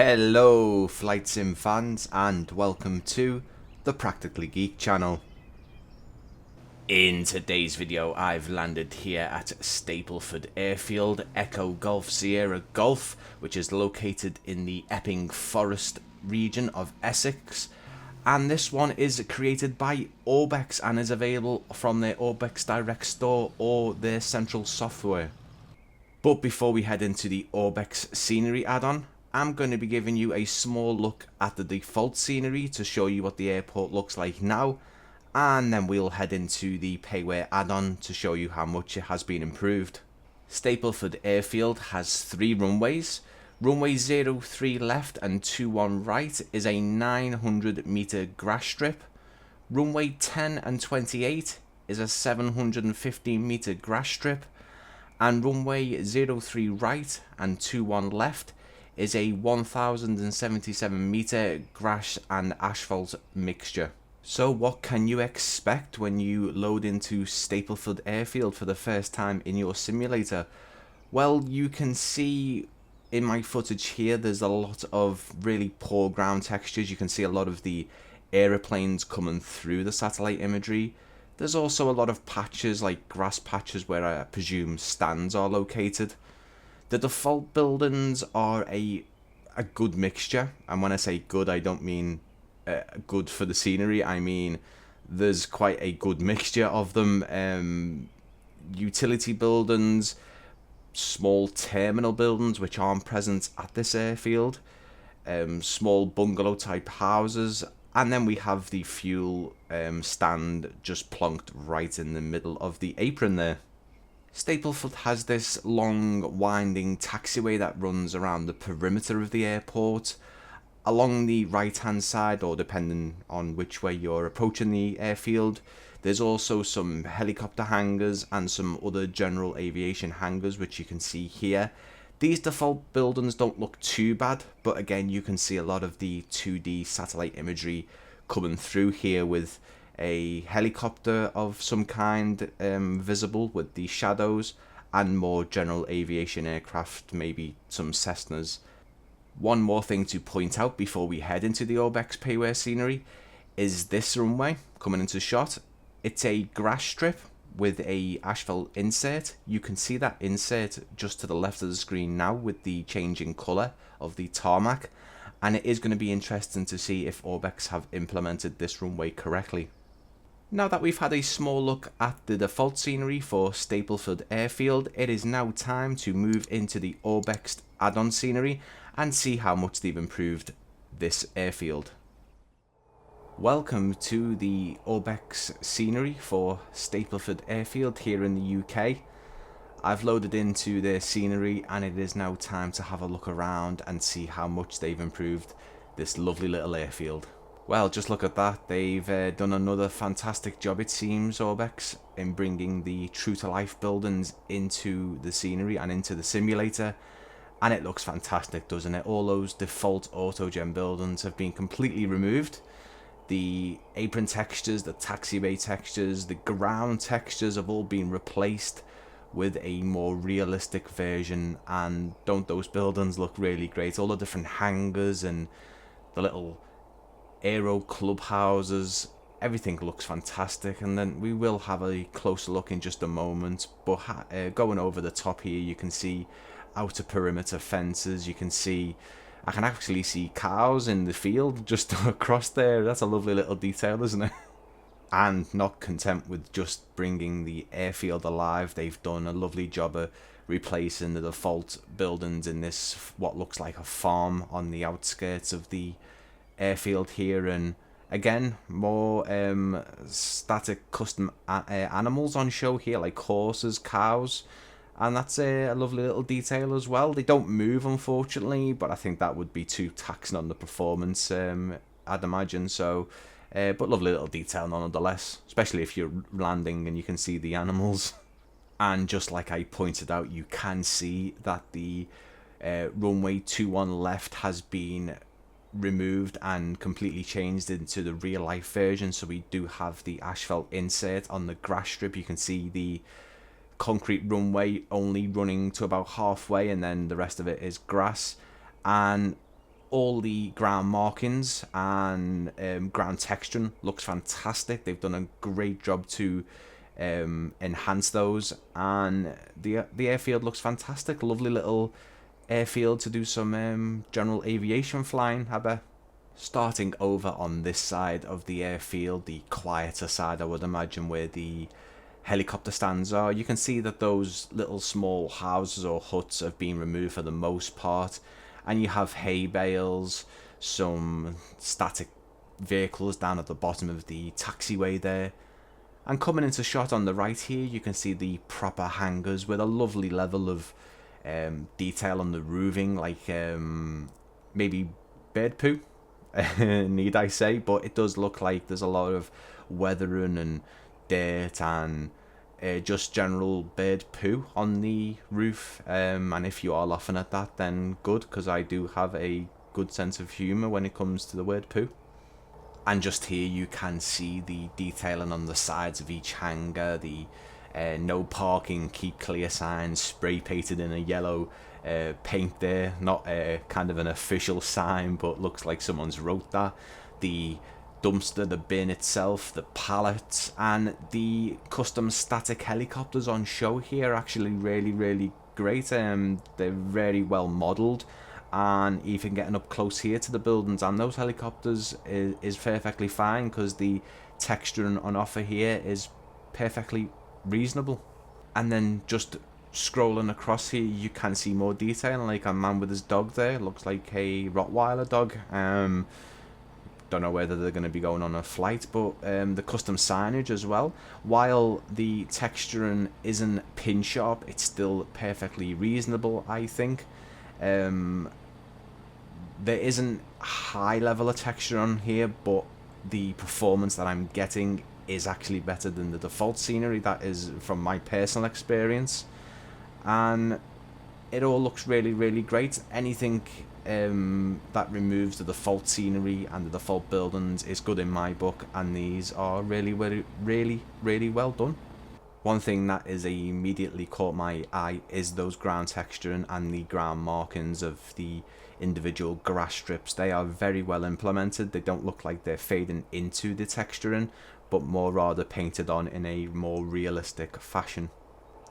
Hello Flight Sim fans and welcome to the Practically Geek channel. In today's video I've landed here at Stapleford Airfield, Echo Golf Sierra Golf, which is located in the Epping Forest region of Essex, and this one is created by Orbx and is available from their Orbx direct store or their central software. But before we head into the Orbx scenery add-on, I'm going to be giving you a small look at the default scenery to show you what the airport looks like now, and then we'll head into the Payware add-on to show you how much it has been improved. Stapleford Airfield has 3 runways. Runway 03 left and 21 right is a 900 meter grass strip. Runway 10 and 28 is a 750 meter grass strip. And runway 03 right and 21 left is a 1077 meter grass and asphalt mixture. So what can you expect when you load into Stapleford Airfield for the first time in your simulator? Well, you can see in my footage here there's a lot of really poor ground textures. You can see a lot of the aeroplanes coming through the satellite imagery. There's also a lot of patches, like grass patches, where I presume stands are located. The default buildings are a good mixture, and when I say good, I don't mean good for the scenery. I mean there's quite a good mixture of them. Utility buildings, small terminal buildings which aren't present at this airfield, small bungalow type houses, and then we have the fuel stand just plonked right in the middle of the apron there. Stapleford has this long winding taxiway that runs around the perimeter of the airport. Along the right hand side, or depending on which way you're approaching the airfield, there's also some helicopter hangars and some other general aviation hangars which you can see here. These default buildings don't look too bad, but again you can see a lot of the 2D satellite imagery coming through here with a helicopter of some kind visible with the shadows, and more general aviation aircraft, maybe some Cessnas. One more thing to point out before we head into the Orbx Payware scenery is this runway coming into shot. It's a grass strip with a asphalt insert. You can see that insert just to the left of the screen now with the changing colour of the tarmac, and it is going to be interesting to see if Orbx have implemented this runway correctly. Now that we've had a small look at the default scenery for Stapleford Airfield, it is now time to move into the Orbx add-on scenery and see how much they've improved this airfield. Welcome to the Orbx scenery for Stapleford Airfield here in the UK. I've loaded into their scenery and it is now time to have a look around and see how much they've improved this lovely little airfield. Well, just look at that. They've done another fantastic job, it seems, Orbx, in bringing the true-to-life buildings into the scenery and into the simulator. And it looks fantastic, doesn't it? All those default autogen buildings have been completely removed. The apron textures, the taxiway textures, the ground textures have all been replaced with a more realistic version. And don't those buildings look really great? All the different hangars and the little aero clubhouses, everything looks fantastic. And then we will have a closer look in just a moment, but going over the top here you can see outer perimeter fences. You can see, I can actually see cows in the field just across there. That's a lovely little detail, isn't it? And not content with just bringing the airfield alive, they've done a lovely job of replacing the default buildings in this what looks like a farm on the outskirts of the airfield here. And again, more static custom animals on show here, like horses, cows, and that's a lovely little detail as well. They don't move, unfortunately, but I think that would be too taxing on the performance, I'd imagine. So but lovely little detail nonetheless, especially if you're landing and you can see the animals. And just like I pointed out, you can see that the runway 21 left has been removed and completely changed into the real life version. So we do have the asphalt insert on the grass strip. You can see the concrete runway only running to about halfway, and then the rest of it is grass. And all the ground markings and ground texturing looks fantastic. They've done a great job to enhance those, and the airfield looks fantastic. Lovely little airfield to do some general aviation flying, I bet. Starting over on this side of the airfield, the quieter side I would imagine, where the helicopter stands are, you can see that those little small houses or huts have been removed for the most part, and you have hay bales, some static vehicles down at the bottom of the taxiway there. And coming into shot on the right here, you can see the proper hangars with a lovely level of detail on the roofing, like maybe bird poo, need I say, but it does look like there's a lot of weathering and dirt and just general bird poo on the roof, and if you are laughing at that, then good, because I do have a good sense of humour when it comes to the word poo. And just here you can see the detailing on the sides of each hangar, the no parking, keep clear signs spray painted in a yellow paint there. Not kind of an official sign, but looks like someone's wrote that. The dumpster, the bin itself, the pallets, and the custom static helicopters on show here are actually really great. They're very well modelled, and even getting up close here to the buildings and those helicopters is perfectly fine, because the texturing on offer here is perfectly reasonable. And then just scrolling across here, you can see more detail, like a man with his dog there. Looks like a Rottweiler dog. Don't know whether they're going to be going on a flight, but the custom signage as well, while the texturing isn't pin sharp, it's still perfectly reasonable, I think. There isn't high level of texture on here, but the performance that I'm getting is actually better than the default scenery. That is from my personal experience, and it all looks really great. Anything that removes the default scenery and the default buildings is good in my book, and these are really well done. One thing that is immediately caught my eye is those ground texturing and the ground markings of the individual grass strips. They are very well implemented. They don't look like they're fading into the texturing, but more rather painted on in a more realistic fashion.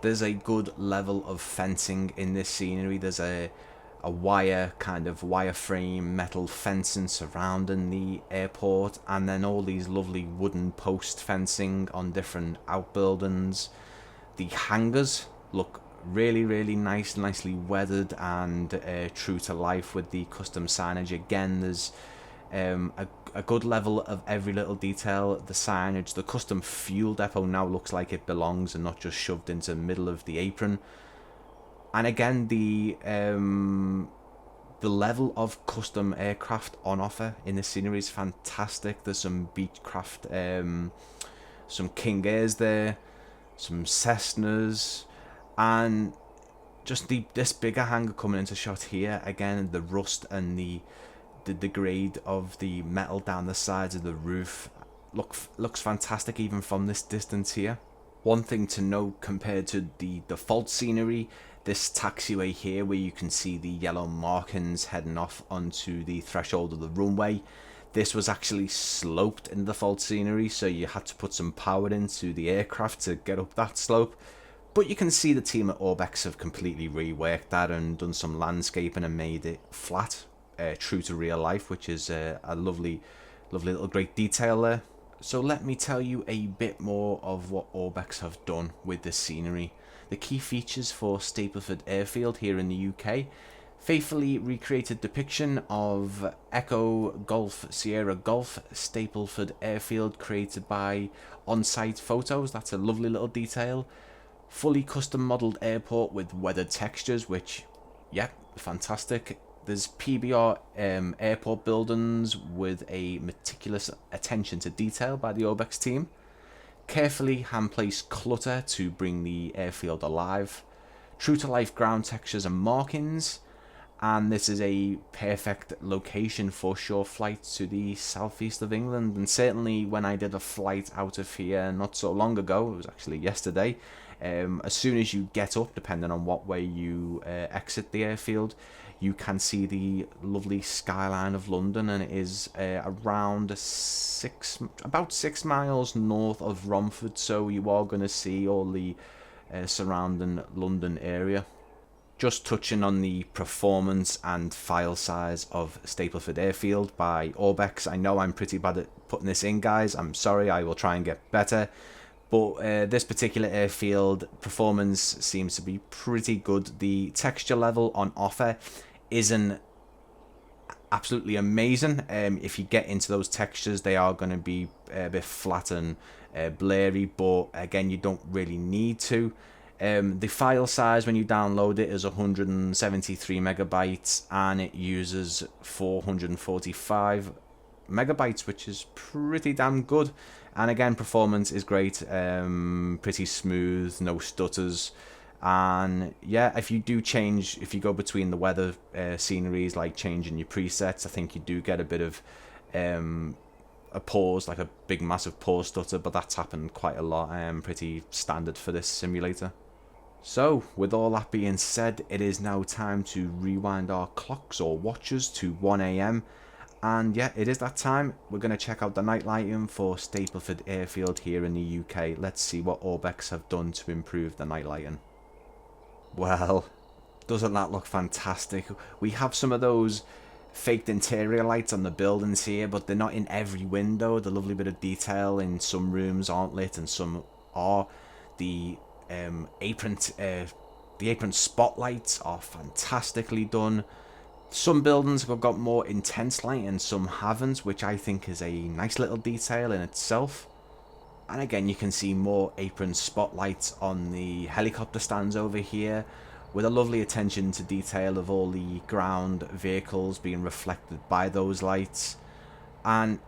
There's a good level of fencing in this scenery. There's a wireframe metal fencing surrounding the airport, and then all these lovely wooden post fencing on different outbuildings. The hangars look really nice, nicely weathered and true to life with the custom signage. Again, there's a good level of every little detail. The signage, the custom fuel depot now looks like it belongs and not just shoved into the middle of the apron. And again, the level of custom aircraft on offer in the scenery is fantastic. There's some Beechcraft, some King Airs there, some Cessnas, and just this bigger hangar coming into shot here. Again, the rust and the grade of the metal down the sides of the roof looks fantastic even from this distance here. One thing to note compared to the default scenery, this taxiway here, where you can see the yellow markings heading off onto the threshold of the runway, this was actually sloped in the default scenery, so you had to put some power into the aircraft to get up that slope. But you can see the team at Orbx have completely reworked that and done some landscaping and made it flat, true to real life, which is a lovely little great detail there. So let me tell you a bit more of what Orbx have done with this scenery. The key features for Stapleford Airfield here in the UK: faithfully recreated depiction of Echo Golf Sierra Golf Stapleford Airfield created by on-site photos. That's a lovely little detail. Fully custom modelled airport with weathered textures, which, yeah, fantastic. There's PBR airport buildings with a meticulous attention to detail by the Orbx team. Carefully hand-placed clutter to bring the airfield alive. True to life ground textures and markings. And this is a perfect location for short flights to the southeast of England. And certainly when I did a flight out of here not so long ago, it was actually yesterday, as soon as you get up, depending on what way you exit the airfield, you can see the lovely skyline of London, and it is around about 6 miles north of Romford, so you are going to see all the surrounding London area. Just touching on the performance and file size of Stapleford Airfield by Orbx. I know I'm pretty bad at putting this in, guys. I'm sorry, I will try and get better. But this particular airfield performance seems to be pretty good. The texture level on offer isn't absolutely amazing. If you get into those textures, they are going to be a bit flat and blurry, but again, you don't really need to. The file size when you download it is 173 megabytes, and it uses 445 megabytes, which is pretty damn good. And again, performance is great, pretty smooth, no stutters. And yeah, if you go between the weather sceneries, like changing your presets, I think you do get a bit of a pause, like a big massive pause stutter, but that's happened quite a lot. Pretty standard for this simulator. So, with all that being said, it is now time to rewind our clocks or watches to 1 AM. And yeah, it is that time. We're going to check out the night lighting for Stapleford Airfield here in the UK. Let's see what Orbx have done to improve the night lighting. Well, doesn't that look fantastic? We have some of those faked interior lights on the buildings here, but they're not in every window. The lovely bit of detail in some rooms aren't lit and some are. The apron spotlights are fantastically done. Some buildings have got more intense light and some haven't, which I think is a nice little detail in itself. And again, you can see more apron spotlights on the helicopter stands over here, with a lovely attention to detail of all the ground vehicles being reflected by those lights. And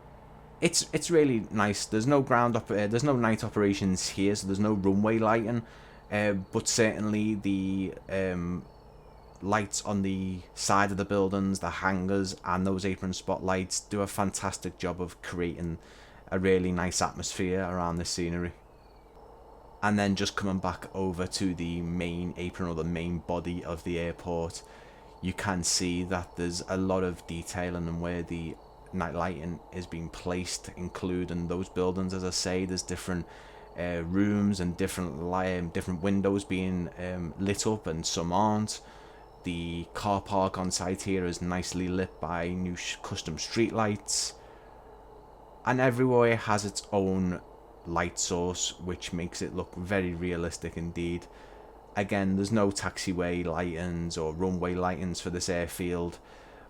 it's really nice. There's no there's no night operations here, so there's no runway lighting, but certainly the lights on the side of the buildings, the hangars, and those apron spotlights do a fantastic job of creating a really nice atmosphere around the scenery. And then just coming back over to the main apron, or the main body of the airport, you can see that there's a lot of detailing and where the night lighting is being placed, including those buildings. As I say, there's different rooms and different windows being lit up, and some aren't. The car park on site here is nicely lit by new custom street lights, and everywhere has its own light source, which makes it look very realistic indeed. Again, there's no taxiway lightings or runway lightings for this airfield,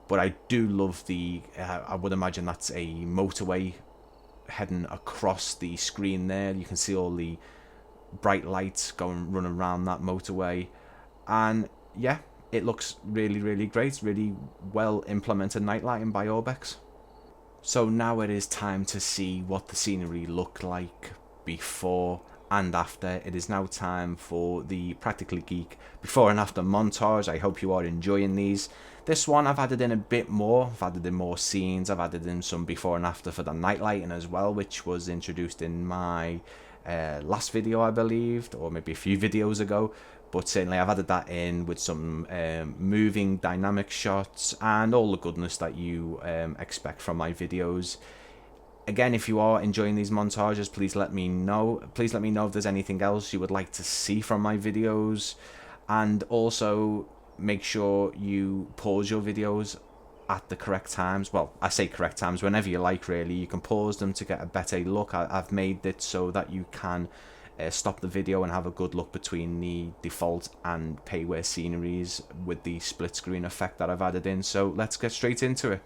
but I do love the I would imagine that's a motorway heading across the screen there. You can see all the bright lights running around that motorway, and yeah, it looks really, really great. Really well implemented night lighting by Orbx. So now it is time to see what the scenery looked like before and after. It is now time for the Practically Geek before and after montage. I hope you are enjoying these. This one I've added in a bit more. I've added in more scenes. I've added in some before and after for the night lighting as well, which was introduced in my last video, I believe, or maybe a few videos ago. But certainly I've added that in with some moving dynamic shots and all the goodness that you expect from my videos. Again, if you are enjoying these montages, please let me know. Please let me know if there's anything else you would like to see from my videos. And also make sure you pause your videos at the correct times. Well, I say correct times, whenever you like really. You can pause them to get a better look. I've made it so that you can stop the video and have a good look between the default and Payware sceneries with the split screen effect that I've added in. So let's get straight into it.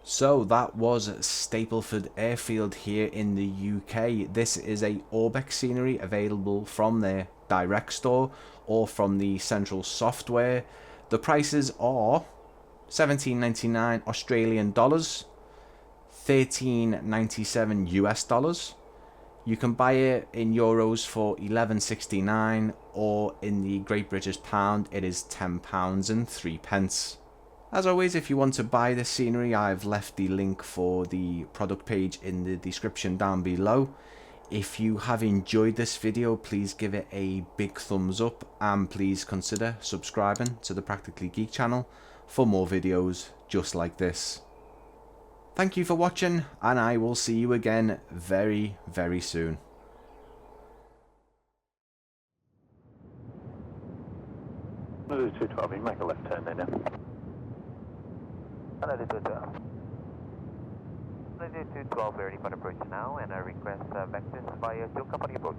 So that was Stapleford Airfield here in the UK. This is a Orbx scenery available from their direct store or from the central software. The prices are $17.99 Australian dollars, $13.97 US dollars. You can buy it in euros for $11.69, or in the Great British pound it is £10 and 3 pence. As always, if you want to buy this scenery, I've left the link for the product page in the description down below. If you have enjoyed this video, please give it a big thumbs up, and please consider subscribing to the Practically Geek channel for more videos just like this. Thank you for watching, and I will see you again very, very soon. Hello, 212, you make a left turn there now. Hello, 212. Hello, 212, ready for approach now, and I request vectors via fuel company approach.